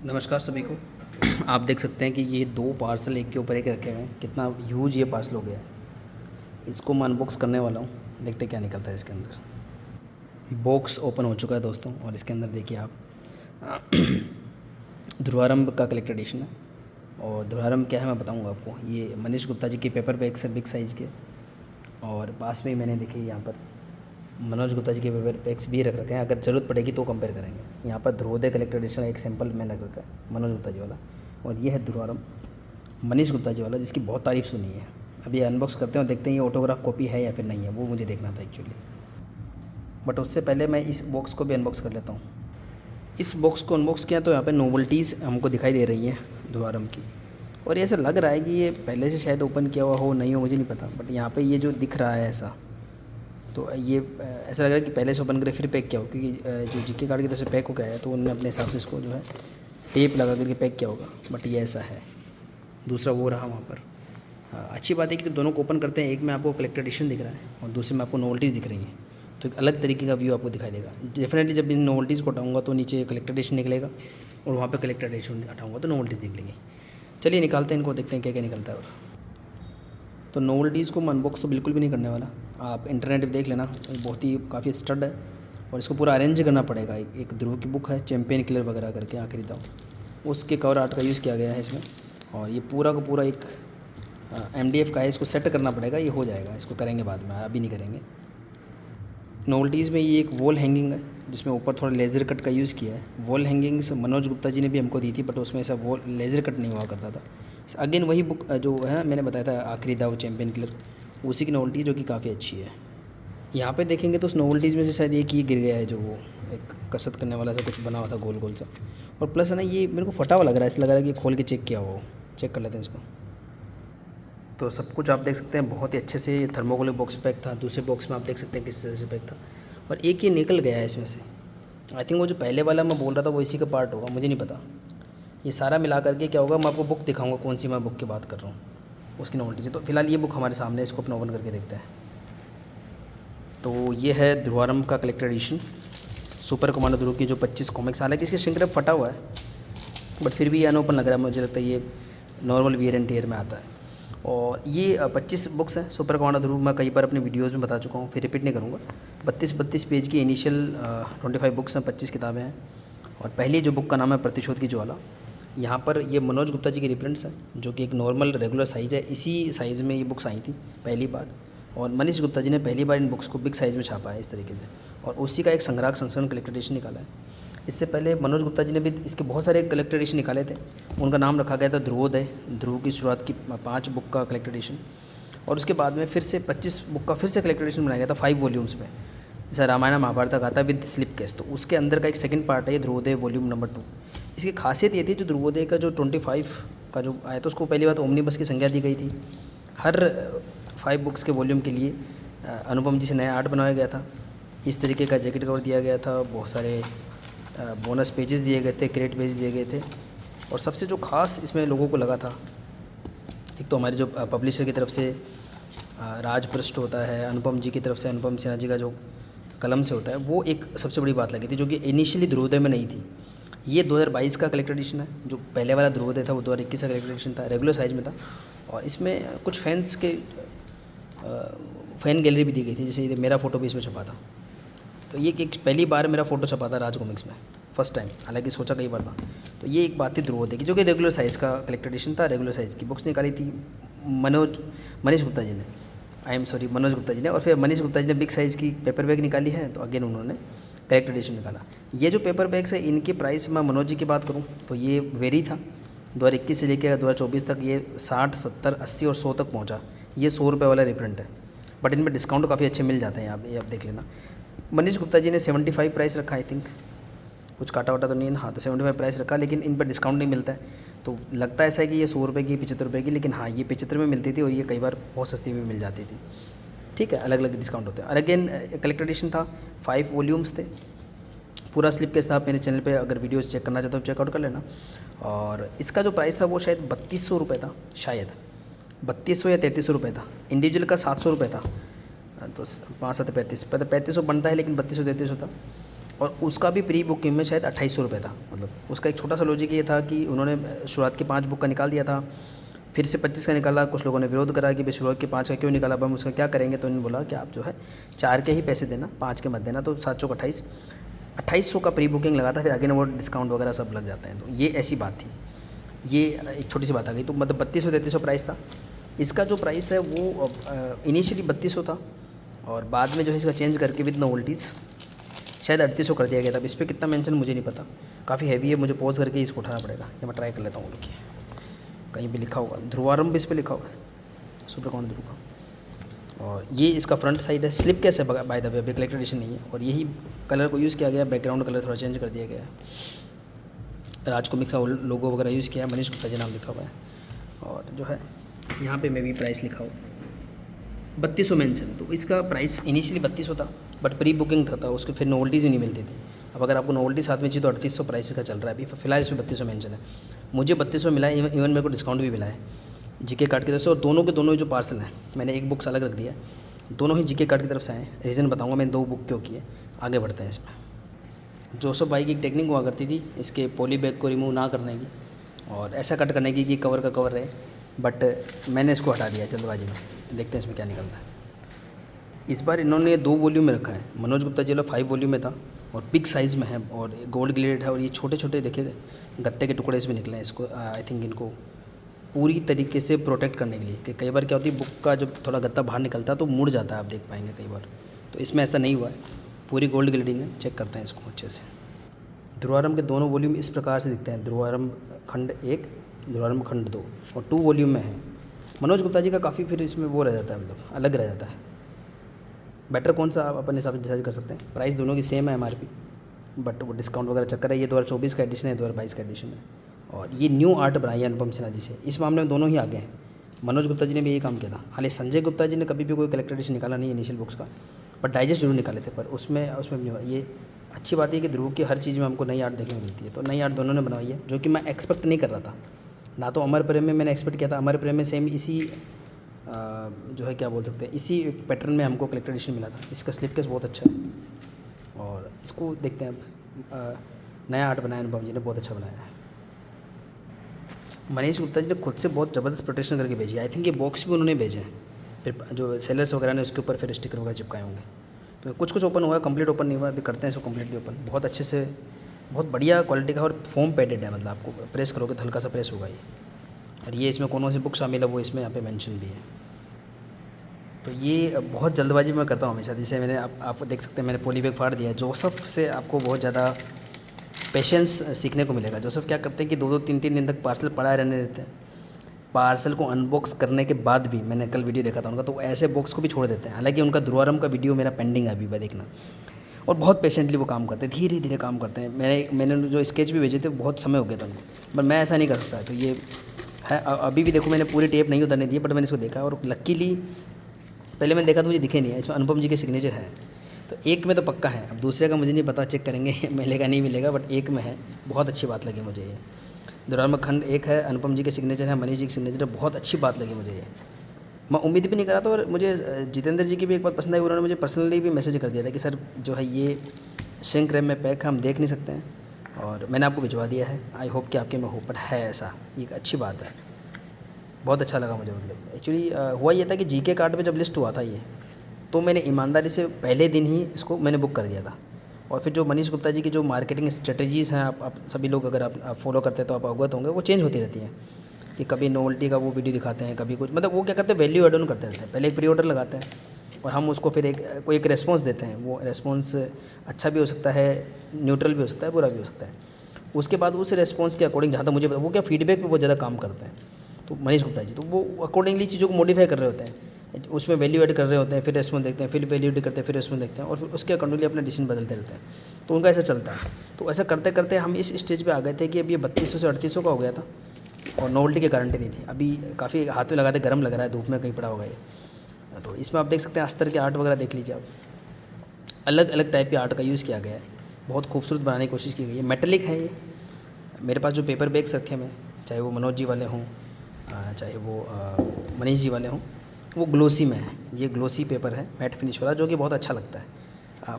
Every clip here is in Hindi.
नमस्कार सभी को। आप देख सकते हैं कि ये 2 पार्सल एक के ऊपर एक रखे हुए हैं। कितना ह्यूज ये पार्सल हो गया है। इसको मैं अनबॉक्स करने वाला हूँ, देखते क्या निकलता है इसके अंदर। बॉक्स ओपन हो चुका है दोस्तों, और इसके अंदर देखिए आप ध्रुवारंभ का कलेक्टर एडिशन है। और ध्रुवारंभ क्या है मैं बताऊँगा आपको। ये मनीष गुप्ता जी के पेपर बैग्स है बिग साइज़ के, और पास में ही मैंने देखिए यहाँ पर मनोज गुप्ता जी के पेपर बैग्स भी रख रखे हैं। अगर ज़रूरत पड़ेगी तो कंपेयर करेंगे। यहाँ पर ध्रुवोदय कलेक्टर एडिशन एक सैंपल मैंने रख रखा है मनोज गुप्ता जी वाला, और ये है ध्रुवारंभ मनीष गुप्ता जी वाला, जिसकी बहुत तारीफ़ सुनी है। अभी अनबॉक्स करते हैं और देखते हैं ये ऑटोग्राफ कॉपी है या फिर नहीं है, वो मुझे देखना था एक्चुअली। बट उससे पहले मैं इस बॉक्स को भी अनबॉक्स कर लेता हूँ। इस बॉक्स को अनबॉक्स किया तो यहाँ पे नोवेल्टीज़ हमको दिखाई दे रही हैं ध्रुवारंभ की, और ये ऐसा लग रहा है कि ये पहले से शायद ओपन किया हुआ हो, नहीं हो मुझे नहीं पता। बट यहाँ पे ये जो दिख रहा है ऐसा, तो ये ऐसा लग रहा है कि पहले से ओपन करके फिर पैक किया हो, क्योंकि जो जीके कार्ड की तरफ से पैक होकर आया तो उन्होंने अपने हिसाब से इसको जो है टेप लगा करके पैक किया होगा। बट ये ऐसा है। दूसरा वो रहा वहाँ पर। हाँ, अच्छी बात है कि जब दोनों को ओपन करते हैं, एक में आपको कलेक्टर एडिशन दिख रहा है और दूसरे में आपको नोवेल्टीज़ दिख रही हैं, तो एक अलग तरीके का व्यू आपको दिखाई देगा। डेफिनेटली जब इन नोवेल्टीज़ को हटाऊँगा तो नीचे कलेक्टर एडिशन निकलेगा, और वहाँ पर कलेक्टर एडिशन हटाऊँगा तो नोवेल्टीज़ निकलेंगी। चलिए निकालते हैं इनको, देखते हैं क्या क्या निकलता है। और तो नोवेल्टीज़ को मैं अनबॉक्स तो बिल्कुल भी नहीं करने वाला। आप इंटरनेट पे देख लेना, बहुत ही काफ़ी स्टड है, और इसको पूरा अरेंज करना पड़ेगा। एक ध्रुव की बुक है, चैम्पियन किलर वगैरह करके आखिरी दाव, उसके कवर आर्ट का यूज़ किया गया है इसमें। और ये पूरा का पूरा एक MDF का है, इसको सेट करना पड़ेगा। ये हो जाएगा, इसको करेंगे बाद में, अभी नहीं करेंगे। नोवेल्टीज़ में ये एक वॉल हैंगिंग है, जिसमें ऊपर थोड़ा लेज़र कट का यूज़ किया है। वॉल हैंगिंग्स मनोज गुप्ता जी ने भी हमको दी थी, बट उसमें ऐसा वॉल लेज़र कट नहीं हुआ करता था। अगेन वही बुक जो है मैंने बताया था आखिरी दाव चैम्पियन किलर, उसी की नोवेल्टी जो कि काफ़ी अच्छी है। यहाँ पे देखेंगे तो उस नोवेल्टीज़ में से शायद एक ही गिर गया है, जो वो एक कसरत करने वाला सा कुछ बना हुआ था गोल गोल सा। और प्लस है ना, ये मेरे को फटा हुआ लग रहा है, ऐसा लग रहा है कि खोल के चेक किया हुआ हो। चेक कर लेते हैं इसको। तो सब कुछ आप देख सकते हैं बहुत ही अच्छे से थर्मोकोल बॉक्स पैक था। दूसरे बॉक्स में आप देख सकते हैं किस तरह से पैक था, और एक ये निकल गया है इसमें से। आई थिंक वो जो पहले वाला मैं बोल रहा था वो इसी का पार्ट होगा, मुझे नहीं पता। ये सारा मिला करके क्या होगा, मैं आपको बुक दिखाऊंगा कौन सी मैं बुक की बात कर रहा हूँ, उसकी नोवेल्टी। तो फिलहाल ये बुक हमारे सामने है, इसको अपना ओपन करके देखते हैं। तो ये है ध्रुवारंभ का कलेक्टर एडिशन, सुपर कमांडो ध्रुव की जो 25 कॉमिक्स। हालांकि इसके श्रिंक रैप फटा हुआ है, बट फिर भी ये अनओपन लग रहा है, मुझे लगता है ये नॉर्मल वियर एंड टियर में आता है। और ये 25 बुक्स हैं सुपर कमांडो ध्रुव। मैं कई बार अपने वीडियोज़ में बता चुका हूँ, फिर रिपीट नहीं करूँगा। 32 पेज की इनिशियल 25 बुक्स हैं, 25 किताबें हैं। और पहली जो बुक का नाम है प्रतिशोध की ज्वाला। यहाँ पर ये मनोज गुप्ता जी की रिप्रिंट्स हैं, जो कि एक नॉर्मल रेगुलर साइज़ है। इसी साइज़ में ये बुक्स आई थी पहली बार, और मनीष गुप्ता जी ने पहली बार इन बुक्स को बिग साइज़ में छापा है इस तरीके से, और उसी का एक संग्राहक संस्करण कलेक्टर एडिशन निकाला है। इससे पहले मनोज गुप्ता जी ने भी इसके बहुत सारे कलेक्टर एडिशन निकाले थे। उनका नाम रखा गया था ध्रुवोदय, ध्रुव की शुरुआत की 5 बुक का कलेक्टर एडिशन। और उसके बाद में फिर से 25 बुक का फिर से कलेक्टर एडिशन बनाया गया था 5 वॉल्यूम्स में, जैसा रामायण महाभारत का आता है विद स्लिप केस। तो उसके अंदर का एक सेकंड पार्ट है ये ध्रुवोदय वॉल्यूम नंबर 2। इसकी खासियत ये थी, जो ध्रुवोदय का जो 25 का जो आया था, उसको पहली बार ओमनीबस की संज्ञा दी गई थी। हर 5 बुक्स के वॉल्यूम के लिए अनुपम जी से नया आर्ट बनाया गया था। इस तरीके का जैकेट कवर दिया गया था, बहुत सारे बोनस पेजेस दिए गए थे, क्रेडिट पेज दिए गए थे। और सबसे जो ख़ास इसमें लोगों को लगा था, एक तो हमारे जो पब्लिशर की तरफ से राज पृष्ठ होता है, अनुपम जी की तरफ से अनुपम सिन्हा जी का जो कलम से होता है, वो एक सबसे बड़ी बात लगी थी, जो कि इनिशियली ध्रुवोदय में नहीं थी। ये 2022 का कलेक्टर एडिशन है। जो पहले वाला ध्रुवोदय था वो 2021 का कलेक्टर एडिशन था, रेगुलर साइज़ में था। और इसमें कुछ फैंस के फ़ैन गैलरी भी दी गई थी, जैसे मेरा फ़ोटो भी इसमें छपा था। तो ये एक पहली बार मेरा फ़ोटो छपा था राज कॉमिक्स में, फर्स्ट टाइम। हालांकि सोचा कई बार था। तो ये एक बात थी ध्रुवोदय की, जो कि रेगुलर साइज़ का कलेक्टर एडिशन था। रेगुलर साइज़ की बुक्स निकाली थी मनीष गुप्ता जी ने, मनोज गुप्ता जी ने। और फिर मनीष गुप्ता जी ने बिग साइज़ की पेपर बैग निकाली है, तो अगेन उन्होंने कलेक्टर एडिशन निकाला। ये जो पेपर बैग्स है, इनके प्राइस मैं मनोज जी की बात करूँ तो ये वेरी था। 2021 से लेकर 2024 तक ये 60, 70, 80 और 100 तक पहुँचा। ये 100 रुपये वाला रिप्रिंट है, बट इनमें डिस्काउंट काफ़ी अच्छे मिल जाते हैं। ये आप देख लेना। मनीष गुप्ता जी ने 75 प्राइस रखा, आई थिंक कुछ काटा वाटा तो नहीं है। हाँ, तो 75 प्राइस रखा, लेकिन इन पर डिस्काउंट नहीं मिलता है। तो लगता ऐसा है कि ये 100 रुपये की, 75 रुपये की, लेकिन हाँ ये 75 में मिलती थी, और ये कई बार बहुत सस्ती में मिल जाती थी। ठीक है, अलग अलग डिस्काउंट होते हैं। और अगेन कलेक्टर एडिशन था, 5 वॉल्यूम्स थे, पूरा स्लिप केस था। मेरे चैनल पे अगर वीडियोस चेक करना चाहते हो चेकआउट कर लेना। और इसका जो प्राइस था वो शायद 3200 रुपये था, शायद 3200 या 3300 रुपये था। इंडिविजुअल का 700 रुपये था। तो 5 7 35 3500 बनता है, लेकिन 3200 3300 था। और उसका भी प्री बुकिंग में शायद 2800 रुपये था। मतलब उसका एक छोटा सा लॉजिक ये था कि उन्होंने शुरुआत के 5 बुक का निकाल दिया था, फिर से 25 का निकाला। कुछ लोगों ने विरोध करा कि भाई शुरुआत के 5 का क्यों निकाला, अब हम उसका क्या करेंगे। तो उन्होंने बोला कि आप जो है 4 के ही पैसे देना, 5 के मत देना। तो 7 चौक 2800 का प्री बुकिंग लगा था, फिर आगे ना वो डिस्काउंट वगैरह सब लग जाते हैं। तो ये ऐसी बात थी, ये एक छोटी सी बात आ गई। तो मतलब 3200-3300 प्राइस था। इसका जो प्राइस है वो इनिशियली 3200 था और बाद में जो है इसका चेंज करके विद नोवेल्टीज़ शायद 3800 कर दिया गया था। अब इस पर कितना मेंशन मुझे नहीं पता, काफ़ी हैवी है, मुझे पॉज करके इसको उठाना पड़ेगा। या मैं ट्राई कर लेता हूँ, देखिए कहीं भी लिखा होगा ध्रुवारंभ भी इस पर लिखा हुआ है, सुपर कमांडो ध्रुव का। और ये इसका फ्रंट साइड है। स्लिप कैसे है बाय द वे, अभी कलेक्टर एडिशन नहीं है। और यही कलर को यूज़ किया गया, बैकग्राउंड कलर थोड़ा चेंज कर दिया गया है। राज कॉमिक्स का लोगो वगैरह यूज़ किया है, मनीष गुप्ता जी नाम लिखा हुआ है। और जो है यहाँ पे मैं भी प्राइस लिखा हुआ 3200 मेंशन। तो इसका प्राइस इनिशियली 3200 था, बट प्री बुकिंग था उसके फिर नोवेल्टीज़ ही नहीं मिलती थी। अब अगर आपको नोवेल्टी साथ में चाहिए तो 3800 प्राइस का चल रहा है अभी फिलहाल। इसमें 3200 मेंशन है, मुझे 3200 मिला है। इवन मेरे को डिस्काउंट भी मिला है जीके कार्ड की तरफ से। और दोनों के दोनों जो पार्सल हैं, मैंने एक बुक्स अलग रख दिया है, दोनों ही जीके कार्ड की तरफ से आए। रीज़न बताऊँगा मैंने 2 बुक क्यों किए, आगे बढ़ते हैं इसमें। जोसेफ भाई की एक टेक्निक हुआ करती थी इसके पॉली बैग को रिमूव ना करने की और ऐसा कट करने की कि कवर का कवर रहे, बट मैंने इसको हटा दिया जल्दबाजी में। देखते हैं इसमें क्या निकलता है। इस बार इन्होंने 2 वॉल्यूम में रखा है। मनोज गुप्ता जी वाला 5 वॉल्यूम में था और बिग साइज़ में है और गोल्ड ग्लेडेड है। और ये छोटे छोटे देखिए गत्ते के टुकड़े इसमें निकले हैं। इसको आई थिंक इनको पूरी तरीके से प्रोटेक्ट करने के लिए, कि कई बार क्या होती है बुक का जब थोड़ा गत्ता बाहर निकलता है तो मुड़ जाता है, आप देख पाएंगे कई बार। तो इसमें ऐसा नहीं हुआ है, पूरी गोल्ड ग्लेडिंग है। चेक करते हैं इसको अच्छे से। ध्रुवारंभ के दोनों वॉल्यूम इस प्रकार से दिखते हैं, ध्रुवारंभ खंड 1, ध्रुवारंभ खंड 2, और 2 वॉल्यूम में है। मनोज गुप्ता जी का काफ़ी फिर इसमें वो रह जाता है, मतलब अलग रह जाता है। बेटर कौन सा आप अपने हिसाब से डिसाइड कर सकते हैं। प्राइस दोनों की सेम है MRP, बट वो डिस्काउंट वगैरह चक्कर है। ये 2024 का एडिशन है, 2022 का एडिशन है। और ये न्यू आर्ट बनाई है अनुपम सिन्हा जी से। इस मामले में दोनों ही आगे हैं। मनोज गुप्ता जी ने भी यही काम किया था। हालांकि संजय गुप्ता जी ने कभी भी कोई कलेक्टर एडिशन निकाला नहीं इनिशियल बुक्स का, बट डाइजेस्ट जरूर निकाले थे, पर उसमें भी नहीं हुआ। ये अच्छी बात है कि ध्रुव की हर चीज़ में हमको नई आर्ट देखने को मिलती है। तो नई आर्ट दोनों ने बनवाई है, जो कि मैं एक्सपेक्ट नहीं कर रहा था। ना तो अमर प्रेम में मैंने एक्सपेक्ट किया था, अमर प्रेम में सेम इसी जो है क्या बोल सकते हैं, इसी पैटर्न में हमको कलेक्टर एडिशन मिला था। इसका स्लिप केस बहुत अच्छा है और इसको देखते हैं अब। नया आर्ट बनाया अनुपम जी ने, बहुत अच्छा बनाया है। मनीष गुप्ता जी ने खुद से बहुत ज़बरदस्त प्रोटेक्शन करके भेजी। आई थिंक ये बॉक्स भी उन्होंने भेजे हैं, फिर जो सेलर्स वगैरह ने उसके ऊपर फिर स्टिकर वगैरह चिपकाए होंगे। तो कुछ कुछ ओपन हुआ है, कंप्लीट ओपन नहीं हुआ। अभी करते हैं इसको कंप्लीटली ओपन। बहुत अच्छे से, बहुत बढ़िया क्वालिटी का और फोम पैडेड है, मतलब आपको प्रेस करोगे तो हल्का सा प्रेस होगा ये। और ये इसमें कौन सी बुक शामिल है वो इसमें यहाँ पे मेंशन भी है। तो ये बहुत जल्दबाजी में करता हूँ हमेशा। जैसे मैंने आप देख सकते हैं मैंने पॉली बैग फाड़ दिया है। जोसेफ से आपको बहुत ज़्यादा पेशेंस सीखने को मिलेगा। जोसेफ क्या करते हैं कि 2-2 3-3 दिन तक पार्सल पड़ा रहने देते हैं। पार्सल को अनबॉक्स करने के बाद भी, मैंने कल वीडियो देखा था उनका, तो ऐसे बॉक्स को भी छोड़ देते हैं। हालांकि उनका ध्रुवारंभ का वीडियो मेरा पेंडिंग है अभी भी देखना। और बहुत पेशेंटली वो काम करते हैं, धीरे धीरे काम करते हैं। मैंने जो स्केच भी भेजे थे बहुत समय हो गया था उनको, बट मैं ऐसा नहीं कर सकता। तो ये है अभी भी देखो, मैंने पूरी टेप नहीं उतारने दी, बट मैंने इसको देखा और लकीली पहले मैंने देखा तो मुझे दिखे नहीं है। इसमें अनुपम जी के सिग्नेचर हैं, तो एक में तो पक्का है। अब दूसरे का मुझे नहीं पता, चेक करेंगे मिलेगा नहीं मिलेगा, बट एक में है। बहुत अच्छी बात लगी मुझे ये। ध्रुवारंभ खंड 1 है, अनुपम जी के सिग्नेचर है, मनीष जी के सिग्नेचर है। बहुत अच्छी बात लगी मुझे ये, मैं उम्मीद भी नहीं करा था। और मुझे जितेंद्र जी की भी एक बात पसंद आई, उन्होंने मुझे पर्सनली भी मैसेज कर दिया था कि सर जो है ये श्रिंक रैप में पैक है, हम देख नहीं सकते हैं, और मैंने आपको भिजवा दिया है। आई होप कि आपके में हो, बट है ऐसा, एक अच्छी बात है। बहुत अच्छा लगा मुझे। मतलब एक्चुअली हुआ ये था कि जीके कार्ड पे जब लिस्ट हुआ था ये, तो मैंने ईमानदारी से पहले दिन ही इसको मैंने बुक कर दिया था। और फिर जो मनीष गुप्ता जी की जो मार्केटिंग स्ट्रेटजीज़ हैं, आप सभी लोग अगर आप फॉलो करते हैं तो आप अवगत होंगे, वो चेंज होती रहती हैं। कि कभी नोवेल्टी का वो वीडियो दिखाते हैं, कभी कुछ, मतलब वो क्या करते हैं, वैल्यू एड ऑन करते रहते हैं। पहले एक प्री ऑर्डर लगाते हैं और हम उसको फिर कोई एक रेस्पॉन्स देते हैं। वो रेस्पॉन्स अच्छा भी हो सकता है, न्यूट्रल भी हो सकता है, बुरा भी हो सकता है। उसके बाद उस रेस्पॉन्स के अकॉर्डिंग, जहाँ तक मुझे पता, वो क्या फीडबैक पे बहुत ज़्यादा काम करते हैं। तो मनीष गुप्ता जी तो वो अकॉर्डिंगली चीज़ों को मॉडिफाई कर रहे होते हैं, उसमें वैल्यू ऐड कर रहे होते हैं, फिर रेस्पॉन्स देखते हैं, फिर वैल्यू ऐड करते हैं, फिर रेस्पॉन्स देखते हैं, और फिर उसके अकॉर्डिंगली अपना डिसीजन बदलते रहते हैं। तो उनका ऐसा चलता है। तो ऐसा करते करते हम इस स्टेज पे आ गए थे कि अब ये 3200 से 3800 का हो गया था और नोवेल्टी की गारंटी नहीं थी। अभी काफ़ी हाथ में लगाते गर्म लग रहा है, धूप में कहीं पड़ा होगा ये। तो इसमें आप देख सकते हैं अस्तर के आर्ट वगैरह देख लीजिए आप, अलग अलग टाइप के आर्ट का यूज़ किया गया है। बहुत खूबसूरत बनाने की कोशिश की गई है। मेटेलिक है ये। मेरे पास जो पेपर बैग्स रखे हैं, चाहे वो मनोज जी वाले हों, चाहे वो मनीष जी वाले हों, वो ग्लोसी में है। ये ग्लोसी पेपर है, मैट फिनिश वाला, जो कि बहुत अच्छा लगता है।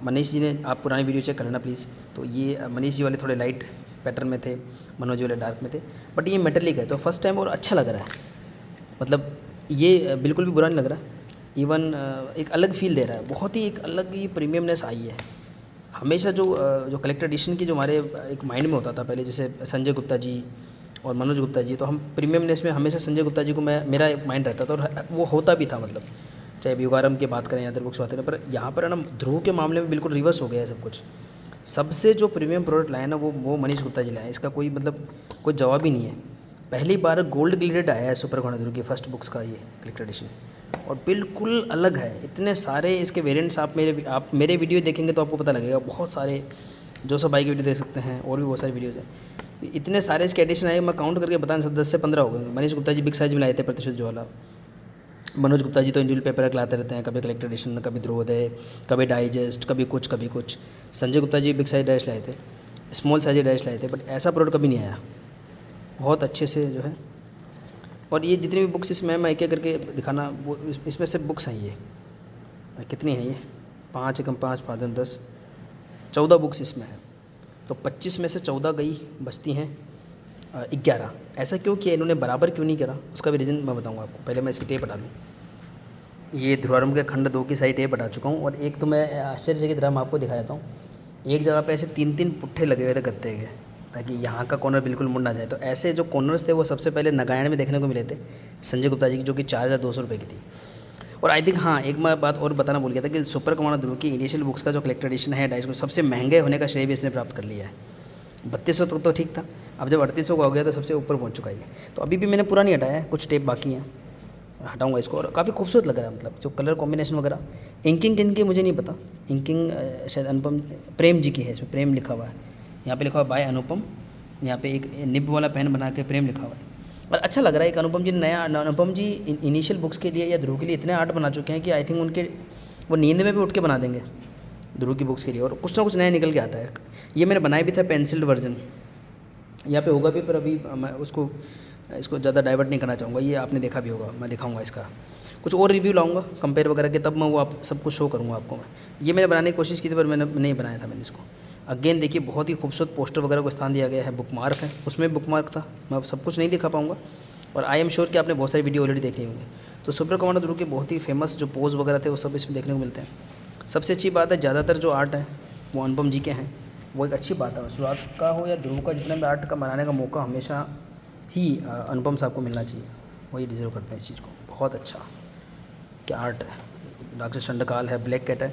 मनीष जी ने, आप पुरानी वीडियो चेक कर लेना प्लीज़। तो ये मनीष जी वाले थोड़े लाइट पैटर्न में थे, मनोज जी वाले डार्क में थे, बट ये मेटेलिक है तो फर्स्ट टाइम और अच्छा लग रहा है। मतलब ये बिल्कुल भी बुरा नहीं लग रहा, इवन एक अलग फील दे रहा है, बहुत ही एक अलग ही प्रीमियमनेस आई है। हमेशा जो कलेक्टर एडिशन की जो हमारे एक माइंड में होता था पहले, जैसे संजय गुप्ता जी और मनोज गुप्ता जी, तो हम प्रीमियमनेस में हमेशा संजय गुप्ता जी को मेरा एक माइंड रहता था और वो होता भी था। मतलब चाहे युगारम की बात करें या अदर बुक्स बात करें, पर यहाँ पर है ना ध्रुव के मामले में बिल्कुल रिवर्स हो गया है सब कुछ। सबसे जो प्रीमियम प्रोडक्ट लाए ना वो मनीष गुप्ता जी लाए, इसका कोई मतलब कोई जवाब ही नहीं है। पहली बार गोल्ड ग्लेडेड आया है सुपर कमांडो ध्रुव की फर्स्ट बुक्स का ये कलेक्टर एडिशन, और बिल्कुल अलग है। इतने सारे इसके वेरिएंट्स आप मेरे वीडियो देखेंगे तो आपको पता लगेगा, बहुत सारे जोसफ भाई की वीडियो देख सकते हैं, और भी बहुत सारी वीडियोज़ हैं। इतने सारे इसके एडिशन आए, मैं काउंट करके बता नहीं सकता, 10 से 15 हो गए। मनीष गुप्ता जी बिग साइज में लाए थे प्रतिशत ज्वाला, मनोज गुप्ता जी तो इंडिविजुअल पेपर लाते रहते हैं, कभी कलेक्टर एडिशन, कभी ध्रुवोदय, कभी डाइजेस्ट, कभी कुछ कभी कुछ। Sanjay Gupta ji big size dash लाए थे, स्मॉल साइज डैश लाए थे, बट ऐसा प्रोडक्ट कभी नहीं आया बहुत अच्छे से जो है। और ये जितनी भी बुक्स इसमें मैं एक एक करके दिखाना, वो इसमें से बुक्स हैं ये कितनी हैं, ये 5 एकम 5 5 10 14 बुक्स इसमें है। तो 25 में से 14 गई, बचती हैं 11। ऐसा क्यों किया इन्होंने, बराबर क्यों नहीं करा, उसका भी रीज़न मैं बताऊंगा आपको। पहले मैं इसकी टेप हटा लूँ। ये ध्रुवारंभ के खंड 2 की साइड टेप हटा चुका हूँ, और एक तो मैं आश्चर्य की तरह मैं आपको दिखा देता हूँ। एक जगह पे ऐसे 3-3 पुट्ठे लगे हुए थे गत्ते के, ताकि यहाँ का कॉर्नर बिल्कुल मुड़ ना जाए। तो ऐसे जो कॉर्नर्स थे वो सबसे पहले नगायण में देखने को मिले थे संजय गुप्ता जी की, जो कि 4200 रुपये की थी। और आई थिंक हाँ, एक मैं बात और बताना भूल गया था कि सुपर कमांडो ध्रुव की इनिशियल बुक्स का जो कलेक्टर एडिशन है 250 सबसे महंगे होने का श्रेय भी इसने प्राप्त कर लिया है। 3200 तक तो ठीक था, अब जब 3800 का हो गया तो सबसे ऊपर पहुँच चुका है। तो अभी भी मैंने पूरा नहीं हटाया है, कुछ टेप बाकी हैं, हटाऊंगा इसको। और काफ़ी खूबसूरत लग रहा है, मतलब जो कलर कॉम्बिनेशन वगैरह। इंकिंग किन की मुझे नहीं पता, इंकिंग शायद अनुपम प्रेम जी की है, इसमें प्रेम लिखा हुआ है, यहाँ पे लिखा हुआ बाय अनुपम, यहाँ पे एक निब वाला पेन बना के प्रेम लिखा हुआ है। और अच्छा लग रहा है। एक अनुपम जी नया, अनुपम जी इनिशियल बुक्स के लिए या ध्रुव के लिए इतने आर्ट बना चुके हैं कि आई थिंक उनके वो नींद में भी उठ के बना देंगे ध्रुव की बुक्स के लिए, और कुछ ना कुछ नया निकल के आता है। ये मैंने बनाया भी था पेंसिल्ड वर्जन, यहाँ पे होगा भी, पर अभी मैं इसको ज़्यादा डाइवर्ट नहीं करना चाहूँगा। ये आपने देखा भी होगा, मैं दिखाऊंगा इसका कुछ और रिव्यू लाऊंगा कंपेयर वगैरह के, तब मैं वो आप सब कुछ शो करूँगा आपको। मैं ये मैंने बनाने की कोशिश की थी, पर मैंने नहीं बनाया था मैंने इसको। अगेन देखिए, बहुत ही खूबसूरत पोस्टर वगैरह को स्थान दिया गया है। बुक मार्क है, उसमें बुक मार्क था, मैं सब कुछ नहीं दिखा पाऊँगा। और आई एम श्योर कि आपने बहुत सारी वीडियो ऑलरेडी देख ली होंगी। तो सुपर कमांडो ध्रुव के बहुत ही फेमस जो पोज वगैरह थे वो सब इसमें देखने को मिलते हैं। सबसे अच्छी बात है, ज़्यादातर जो आर्ट है वो अनुपम जी के हैं, वो एक अच्छी बात है। शुरुआत का हो या ध्रुव का, जितना भी आर्ट का बनाने का मौका हमेशा ही अनुपम साहब को मिलना चाहिए, वही डिज़र्व करते हैं इस चीज़ को। बहुत अच्छा क्या आर्ट है, डॉक्टर शंडकाल है, ब्लैक कैट है,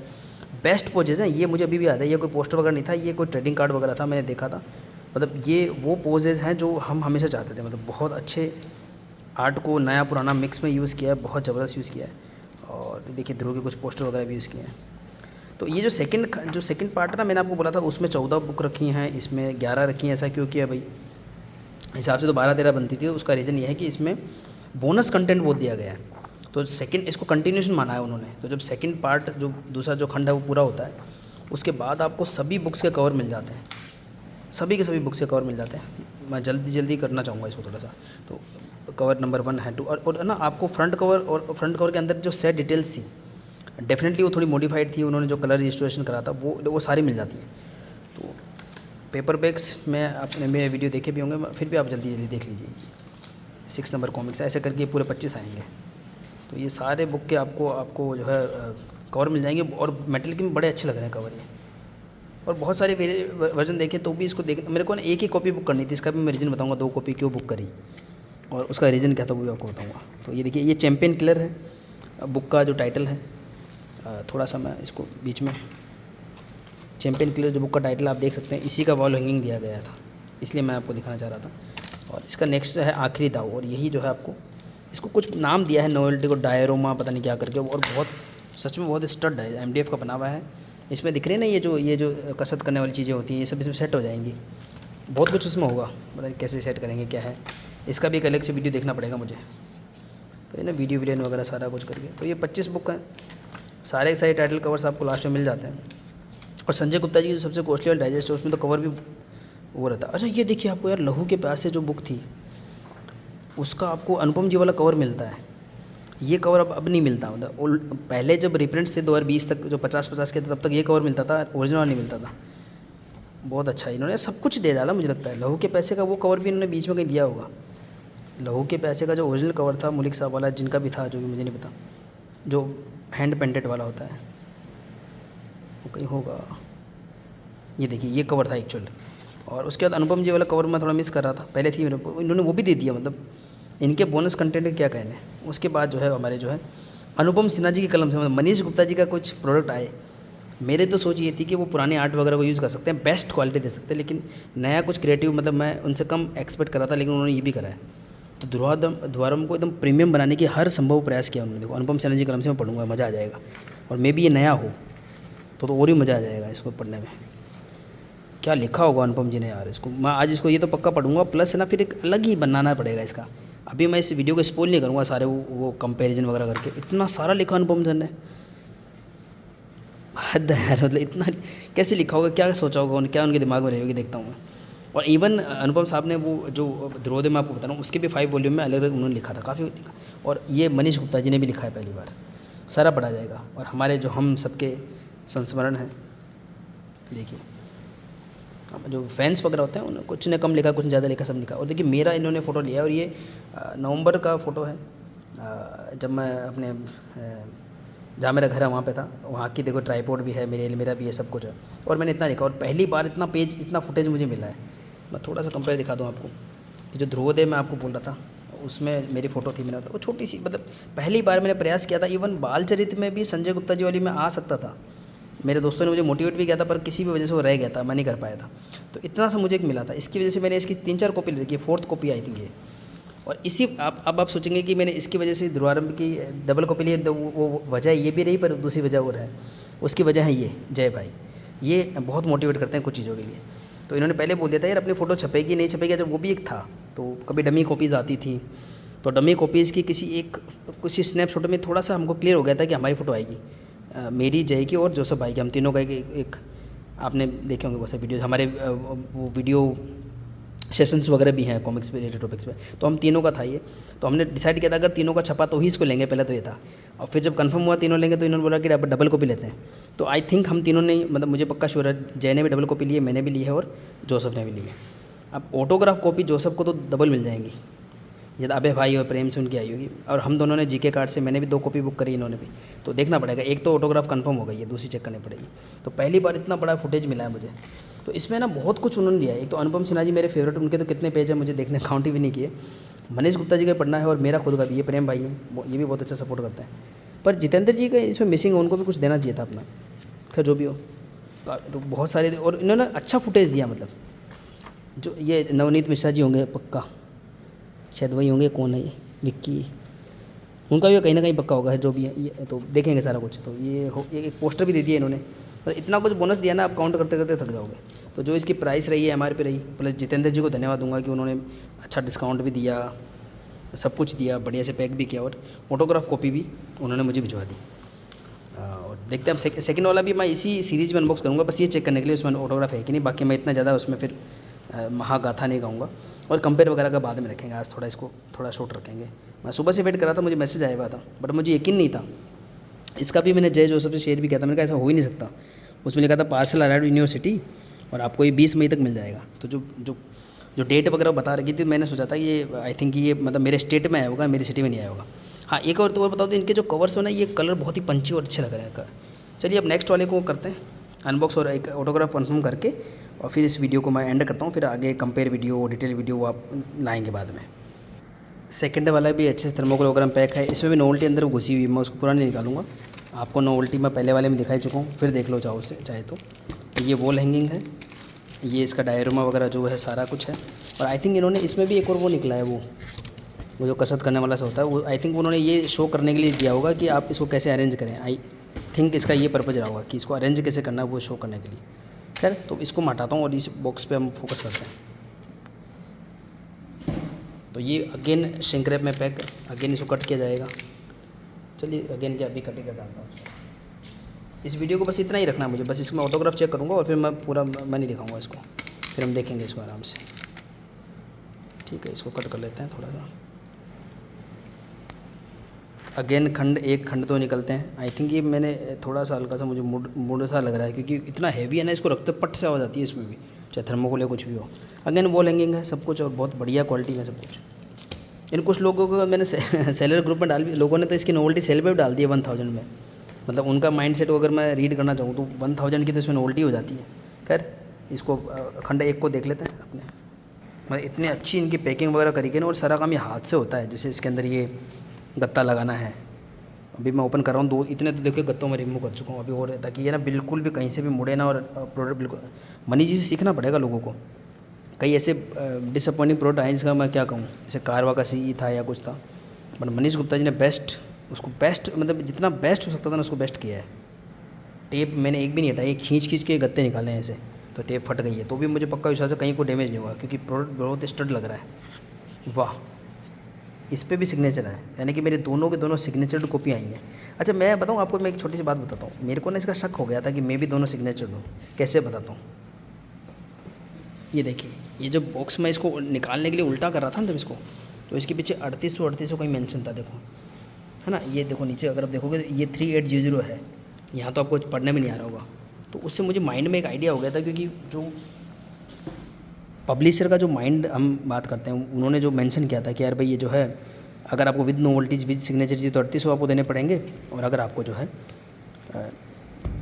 बेस्ट पोजेज हैं। ये मुझे अभी भी याद है, ये कोई पोस्टर वगैरह नहीं था, ये कोई ट्रेडिंग कार्ड वगैरह था, मैंने देखा था। मतलब ये वो पोजेज हैं जो हम हमेशा चाहते थे। मतलब बहुत अच्छे आर्ट को नया पुराना मिक्स में यूज़ किया है, बहुत ज़बरदस्त यूज़ किया है। और देखिए ध्रुव के कुछ पोस्टर वगैरह भी यूज़ किए हैं। तो ये जो सेकंड पार्ट है ना, मैंने आपको बोला था उसमें 14 बुक रखी हैं, इसमें 11 रखी हैं। ऐसा क्यों किया भाई, हिसाब से तो 12-13 बनती थी। उसका रीज़न ये है कि इसमें बोनस कंटेंट बहुत दिया गया है, तो सेकंड इसको कंटिन्यूशन माना है उन्होंने। तो जब सेकंड पार्ट जो दूसरा जो खंड है वो पूरा होता है, उसके बाद आपको सभी बुक्स के कवर मिल जाते हैं, सभी के सभी बुक्स के कवर मिल जाते हैं। मैं जल्दी करना चाहूँगा इसको थोड़ा सा। तो कवर नंबर 1 है 2 और ना आपको फ्रंट कवर के अंदर जो सेट डिटेल्स थी, डेफिनेटली वो थोड़ी मॉडिफाइड थी, उन्होंने जो कलर रजिस्ट्रेशन करा था वो सारी मिल जाती है। तो पेपर बैग्स में आपने मेरे वीडियो देखे भी होंगे, फिर भी आप जल्दी देख लीजिए। 6 नंबर कॉमिक्स ऐसे करके पूरे 25 आएंगे। तो ये सारे बुक के आपको जो है कवर मिल जाएंगे, और मेटल के में बड़े अच्छे लग रहे हैं कवर ये। और बहुत सारे वर्जन देखे तो भी इसको देख, मेरे को ना एक ही कॉपी बुक करनी थी, इसका भी मैं रीज़न बताऊंगा 2 कॉपी क्यों बुक करी, और उसका रीज़न क्या था वो भी आपको बताऊंगा। तो ये देखिए, ये चैम्पियन किलर है बुक का जो टाइटल है। थोड़ा सा मैं इसको बीच में, चैम्पियन किलर जो बुक का टाइटल आप देख सकते हैं, इसी का वॉल हैंगिंग दिया गया था, इसलिए मैं आपको दिखाना चाह रहा था। और इसका नेक्स्ट है आखिरी दाव, और यही जो है आपको इसको कुछ नाम दिया है नोवेल्टी को, डायरोमा पता नहीं क्या करके, और बहुत सच में बहुत स्टड है, MDF का बना हुआ है। इसमें दिख रहे हैं ना ये जो कसरत करने वाली चीज़ें होती हैं, ये सब इसमें सेट हो जाएंगी। बहुत कुछ इसमें होगा, पता नहीं कैसे सेट करेंगे क्या है, इसका भी एक अलग से वीडियो देखना पड़ेगा मुझे। तो ये ना वीडियो वगैरह सारा कुछ करके। तो ये 25 बुक हैं, सारे टाइटल कवर्स आपको लास्ट में मिल जाते हैं। और संजय गुप्ता जी की जो सबसे कॉस्टली वाली डाइजेस्ट है, उसमें तो कवर भी वो रहता है। अच्छा ये देखिए, आपको यार लहू के प्यास से जो बुक थी उसका आपको अनुपम जी वाला कवर मिलता है। ये कवर अब नहीं मिलता, मतलब पहले जब रिप्रिंट्स थे 2020 तक जो 50-50 के थे, तब तक ये कवर मिलता था, ओरिजिनल नहीं मिलता था। बहुत अच्छा है, इन्होंने सब कुछ दे डाला मुझे लगता है। लहू के पैसे का वो कवर भी इन्होंने बीच में कहीं दिया होगा। लहू के पैसे का जो ओरिजिनल कवर था मलिक साहब वाला, जिनका भी था, जो भी मुझे नहीं पता, जो हैंड पेंटेड वाला होता है, वो कहीं होगा। ये देखिए ये कवर था एक्चुअल। और उसके बाद अनुपम जी वाला कवर मैं थोड़ा मिस कर रहा था, पहले थी मेरे को, इन्होंने वो भी दे दिया। मतलब इनके बोनस कंटेंट के क्या कहने। उसके बाद जो है हमारे जो है अनुपम सिन्हा जी की कलम से, मतलब मनीष गुप्ता जी का कुछ प्रोडक्ट आए। मेरे तो सोच ये थी कि वो पुराने आर्ट वगैरह को यूज़ कर सकते हैं, बेस्ट क्वालिटी दे सकते हैं, लेकिन नया कुछ क्रिएटिव, मतलब मैं उनसे कम एक्सपेक्ट कर रहा था, लेकिन उन्होंने ये भी करा है। तो द्वारम को एकदम प्रीमियम बनाने की हर संभव प्रयास किया उन्होंने। देखो अनुपम सिन्हा जी कलम से मैं पढ़ूंगा, मज़ा आ जाएगा। और मे भी ये नया हो तो और ही मज़ा आ जाएगा इसको पढ़ने में। क्या लिखा होगा अनुपम जी ने यार, इसको मैं आज इसको ये तो पक्का पढ़ूंगा। प्लस है ना, फिर एक अलग ही बनाना पड़ेगा इसका। अभी मैं इस वीडियो को स्पॉइल नहीं करूँगा सारे वो कंपैरिजन वगैरह करके। इतना सारा लिखा अनुपम सर ने, हद है यार। मतलब इतना कैसे लिखा होगा, क्या सोचा होगा, क्या उनके दिमाग में रहेगी, देखता हूँ मैं। और इवन अनुपम साहब ने वो जो ध्रुवोदय मैं आपको बता रहा हूँ, उसके भी 5 वॉल्यूम में अलग अलग उन्होंने लिखा था, काफ़ी लिखा। और ये मनीष गुप्ता जी ने भी लिखा है पहली बार, सारा पढ़ा जाएगा। और हमारे जो हम सबके संस्मरण हैं, देखिए जो फैंस वगैरह होते हैं उन्होंने कुछ ने कम लिखा, कुछ ने ज़्यादा लिखा, सब लिखा। और देखिए मेरा इन्होंने फ़ोटो लिया, और ये नवंबर का फ़ोटो है, जब मैं अपने जहाँ मेरा घर है वहाँ पे था। वहाँ की देखो ट्राईपोड भी है मेरा भी है, सब कुछ है। और मैंने इतना लिखा, और पहली बार इतना पेज, इतना फुटेज मुझे मिला है। मैं थोड़ा सा कंपेयर दिखा दूँ आपको। कि जो ध्रुवोदय मैं आपको बोल रहा था, उसमें मेरी फ़ोटो थी, मैंने वो छोटी सी, मतलब पहली बार मैंने प्रयास किया था। इवन बाल चरित्र में भी संजय गुप्ता जी वाली में आ सकता था। मेरे दोस्तों ने मुझे मोटिवेट भी किया था, पर किसी भी वजह से वो रह गया था, मैं नहीं कर पाया था। तो इतना सा मुझे एक मिला था, इसकी वजह से मैंने इसकी 3-4 कॉपी ले रखी है, 4th कॉपी आई थी ये। और इसी आप सोचेंगे कि मैंने इसकी वजह से ध्रुवारंभ की डबल कॉपी ली, तो वो वजह ये भी रही, पर दूसरी वजह और है। उसकी वजह है ये जय भाई, ये बहुत मोटिवेट करते हैं कुछ चीज़ों के लिए। तो इन्होंने पहले बोल दिया था यार अपनी फ़ोटो छपेगी नहीं छपेगी, जब वो भी एक था। तो कभी डमी कॉपीज़ आती थी, तो डमी कॉपीज़ की किसी स्नैपशॉट में थोड़ा सा हमको क्लियर हो गया था कि हमारी फ़ोटो आएगी, मेरी, जय की और जोसेफ भाई की, हम तीनों का एक आपने देखे होंगे बहुत सारे वीडियो, हमारे वो वीडियो सेशंस वगैरह भी हैं कॉमिक्स पे रिलेटेड टॉपिक्स पे। तो हम तीनों का था ये। तो हमने डिसाइड किया था अगर तीनों का छपा तो ही इसको लेंगे, पहले तो ये था। और फिर जब कंफर्म हुआ तीनों लेंगे, तो इन्होंने बोला कि डबल कॉपी लेते हैं। तो आई थिंक हम तीनों ने, मतलब मुझे पक्का श्योर है, जय ने भी डबल कॉपी ली है, मैंने भी ली है, और जोसेफ ने भी ली है। अब ऑटोग्राफ कॉपी जोसेफ को तो डबल मिल जाएंगी, ये तो अभय भाई और प्रेम से उनकी आई होगी। और हम दोनों ने जीके कार्ड से, मैंने भी 2 कॉपी बुक करी, इन्होंने भी। तो देखना पड़ेगा, एक तो ऑटोग्राफ कंफर्म हो गई है, दूसरी चेक करनी पड़ेगी। तो पहली बार इतना बड़ा फुटेज मिला है मुझे। तो इसमें ना बहुत कुछ उन्होंने दिया है। एक तो अनुपम सिन्हा जी मेरे फेवरेट, उनके तो कितने पेज है मुझे देखने, काउंट भी नहीं किए। मनीष गुप्ता जी का पढ़ना है, और मेरा खुद का भी, ये प्रेम भाई हैं, ये भी बहुत अच्छा सपोर्ट करते हैं। पर जितेंद्र जी का इसमें मिसिंग है, उनको भी कुछ देना चाहिए था अपना। खैर जो भी हो, तो बहुत सारे, और इन्होंने अच्छा फुटेज दिया। मतलब जो ये नवनीत मिश्रा जी होंगे पक्का, शायद वही होंगे, कौन है ये, विक्की, उनका भी कहीं ना कहीं पक्का होगा, जो भी है ये। तो देखेंगे सारा कुछ। तो ये एक पोस्टर भी दे दिया इन्होंने। तो इतना कुछ बोनस दिया ना, आप काउंट करते करते थक जाओगे। तो जो इसकी प्राइस रही है MRP रही, प्लस जितेंद्र जी को धन्यवाद दूंगा कि उन्होंने अच्छा डिस्काउंट भी दिया, सब कुछ दिया, बढ़िया से पैक भी किया, और ऑटोग्राफ कॉपी भी उन्होंने मुझे भिजवा दी। और देखते हैं अब सेकंड वाला भी मैं इसी सीरीज़ में अनबॉक्स करूँगा, बस ये चेक करने के लिए उसमें ऑटोग्राफ है कि नहीं। बाकी मैं इतना ज़्यादा उसमें फिर महागाथा नहीं गाऊंगा। और कंपेयर वगैरह का बाद में रखेंगे, आज थोड़ा इसको थोड़ा शॉर्ट रखेंगे। मैं सुबह से वेट कर रहा था, मुझे मैसेज आया हुआ था, बट मुझे यकीन नहीं था। इसका भी मैंने जय जोसेफ से शेयर भी किया था, मैंने कहा ऐसा हो ही नहीं सकता। उसमें लिखा था पार्सल अराइव यूनिवर्सिटी, और आपको ये 20 मई तक मिल जाएगा। तो जो डेट वगैरह बता रखी थी, मैंने सोचा था ये आई थिंक ये मतलब मेरे स्टेट में आया होगा, मेरी सिटी में नहीं आया होगा। हाँ एक और तो और बताओ, तो इनके जो कवर्स हैं ना, ये कलर बहुत ही पंची और अच्छे लग रहे हैं। चलिए अब नेक्स्ट वाले को करते हैं अनबॉक्स, और एक ऑटोग्राफ कन्फर्म करके, और फिर इस वीडियो को मैं एंड करता हूँ। फिर आगे कंपेयर वीडियो, डिटेल वीडियो वो आप लाएंगे बाद में। सेकंड वाला भी अच्छे से थर्मोकोल वगैरह पैक है, इसमें भी नोवल्टी अंदर घुसी हुई, मैं उसको पूरा नहीं निकालूंगा। आपको नोवल्टी मैं पहले वाले में दिखाई चुका हूँ, फिर देख लो चाहे तो। ये वॉल हैंगिंग है, ये इसका डायरोमा वगैरह जो है सारा कुछ है। और आई थिंक इन्होंने इसमें भी एक और वो निकला है, वो जो कसरत करने वाला सा होता है, वो आई थिंक उन्होंने ये शो करने के लिए दिया होगा कि आप इसको कैसे अरेंज करें। आई थिंक इसका ये पर्पज़ रहा होगा कि इसको अरेंज कैसे करना है, वो शो करने के लिए। खैर तो इसको मैं हटाता हूँ, और इस बॉक्स पे हम फोकस करते हैं। तो ये अगेन श्रिंक रैप में पैक, अगेन इसको कट किया जाएगा। चलिए अगेन क्या अभी कट कर डालता हूँ। इस वीडियो को बस इतना ही रखना है मुझे, बस इसमें ऑटोग्राफ चेक करूँगा, और फिर मैं पूरा मैं नहीं दिखाऊँगा इसको, फिर हम देखेंगे इसको आराम से। ठीक है, इसको कट कर लेते हैं थोड़ा सा। अगेन खंड 1 खंड 2 निकलते हैं। आई थिंक ये मैंने थोड़ा सा हल्का सा मुझे मूड सा लग रहा है, क्योंकि इतना हैवी है ना, इसको रखते पट से आवाज़ आती है इसमें भी, चाहे थर्मोकोल या कुछ भी हो। अगेन वॉल हैंगिंग है सब कुछ, और बहुत बढ़िया क्वालिटी में सब कुछ। इन कुछ लोगों को मैंने सेलर ग्रुप में डाल भी, लोगों ने तो इसकी नोवेल्टी सेल पे भी डाल दी है 1000 में। मतलब उनका माइंड सेट को अगर मैं रीड करना चाहूँ तो 1000 की तो इसमें नोवेल्टी हो जाती है। खैर इसको खंड 1 को देख लेते हैं अपने। मतलब इतनी अच्छी इनकी पैकिंग वगैरह करी गई ना, और सारा काम ये हाथ से होता है। जैसे इसके अंदर ये गत्ता लगाना है, अभी मैं ओपन कर रहा हूँ, 2 इतने तो देखिए गत्तों में रिमूव कर चुका हूँ अभी, और ताकि ये ना बिल्कुल भी कहीं से भी मुड़े ना, और प्रोडक्ट बिल्कुल मनी जी से सीखना पड़ेगा लोगों को। कई ऐसे डिसअपॉइंटिंग प्रोडक्ट आए जिसका मैं क्या कहूँ, जैसे कारवा का CE था या कुछ था, बट मनीष गुप्ता जी ने बेस्ट, उसको बेस्ट मतलब जितना बेस्ट हो सकता था ना उसको बेस्ट किया है। टेप मैंने एक भी नहीं हटाई, खींच के गत्ते निकाले हैं ऐसे, तो टेप फट गई है तो भी मुझे पक्का विश्वास है कहीं को डैमेज नहीं हुआ, क्योंकि प्रोडक्ट बहुत स्टड लग रहा है। वाह, इस पर भी सिग्नेचर है, यानी कि मेरे दोनों के दोनों सिग्नेचर्ड कॉपी आई हैं। अच्छा मैं बताऊँ आपको, मैं एक छोटी सी बात बताता हूँ। मेरे को ना इसका शक हो गया था कि मैं भी दोनों सिग्नेचर्ड हूँ। कैसे बताता हूँ, ये देखिए, ये जो बॉक्स में इसको निकालने के लिए उल्टा कर रहा था ना जब इसको, तो इसके पीछे 3800 कहीं मेंशन था, देखो है ना। ये देखो नीचे अगर आप देखोगे तो ये 3800 है, यहाँ तो आपको पढ़ने में नहीं आ रहा होगा। तो उससे मुझे माइंड में एक आइडिया हो गया था, क्योंकि जो पब्लिशर का जो माइंड हम बात करते हैं, उन्होंने जो मेंशन किया था कि यार भाई ये जो है, अगर आपको विद नोवेल्टीज विद सिग्नेचर चाहिए तो 3800 आपको देने पड़ेंगे, और अगर आपको जो है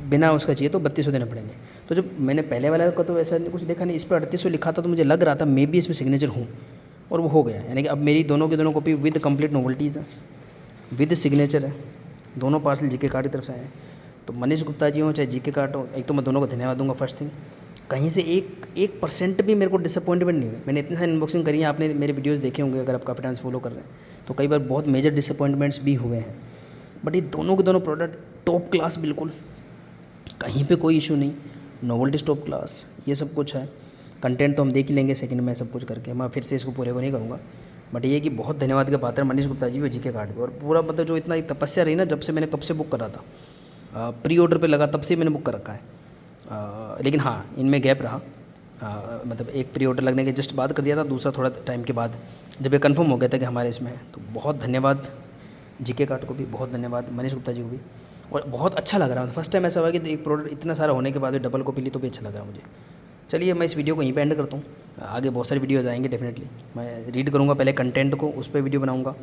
बिना उसका चाहिए तो 3200 देने पड़ेंगे। तो जब मैंने पहले वाला का तो ऐसा कुछ देखा नहीं, इस पर 3800 लिखा था, तो मुझे लग रहा था मे भी इसमें सिग्नेचर हूँ, और वो हो गया। यानी कि अब मेरी दोनों की दोनों कॉपी विद कंप्लीट नोवेल्टीज़ है, विद सिग्नेचर है, दोनों पार्सल जीके कार्ड की तरफ से आए हैं। तो मनीष गुप्ता जी हो चाहे जीके कार्ड हो, एक तो मैं दोनों को धन्यवाद दूंगा। फर्स्ट थिंग, कहीं से 1% भी मेरे को डिसअपॉइंटमेंट नहीं हुई। मैंने इतने सारे अनबॉक्सिंग करी है, आपने मेरे वीडियोस देखे होंगे अगर आप काफ़ी टाइम्स फॉलो कर रहे हैं, तो कई बार बहुत मेजर डिसअपॉइंटमेंट्स भी हुए हैं। बट ये दोनों के दोनों प्रोडक्ट टॉप क्लास, बिल्कुल कहीं पे कोई इशू नहीं, नोवेल्टी टॉप क्लास, ये सब कुछ है। कंटेंट तो हम देख ही लेंगे सेकंड में सब कुछ करके, मैं फिर से इसको पूरे को नहीं करूँगा। बट ये कि बहुत धन्यवाद के पात्र मनीष गुप्ता जी और जीके कार्ड पे। और पूरा मतलब जो इतना एक तपस्या रही ना, जब से मैंने कब से बुक करा था, प्री ऑर्डर पे लगा तब से मैंने बुक कर रखा है। लेकिन हाँ, इनमें गैप रहा, मतलब एक प्री ऑर्डर लगने के जस्ट बाद कर दिया था, दूसरा थोड़ा टाइम के बाद जब ये कंफर्म हो गया था कि हमारे इसमें है। तो बहुत धन्यवाद जीके कार्ड को भी, बहुत धन्यवाद मनीष गुप्ता जी को भी। और बहुत अच्छा लग रहा है, फर्स्ट टाइम ऐसा हुआ कि एक प्रोडक्ट इतना सारा होने के बाद भी डबल कॉपी ली तो भी अच्छा लग रहा है मुझे। चलिए मैं इस वीडियो को यहीं पे एंड करता हूँ, आगे बहुत सारी वीडियोज़ आएंगे डेफिनेटली। मैं रीड करूँगा पहले कंटेंट को, उस पर वीडियो बनाऊँगा,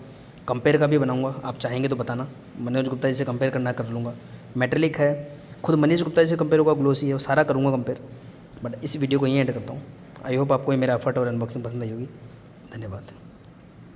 कंपेयर का भी बनाऊँगा, आप चाहेंगे तो बताना। मनोज गुप्ता जी से कंपेयर करना कर लूँगा, मेटेलिक है, खुद मनीष गुप्ता जी से कंपेयर होगा, ग्लोसी है, सारा करूँगा कंपेयर। बट इस वीडियो को यहीं एंड करता हूँ। आई होप आपको ये मेरा एफर्ट और अनबॉक्सिंग पसंद आई होगी। धन्यवाद।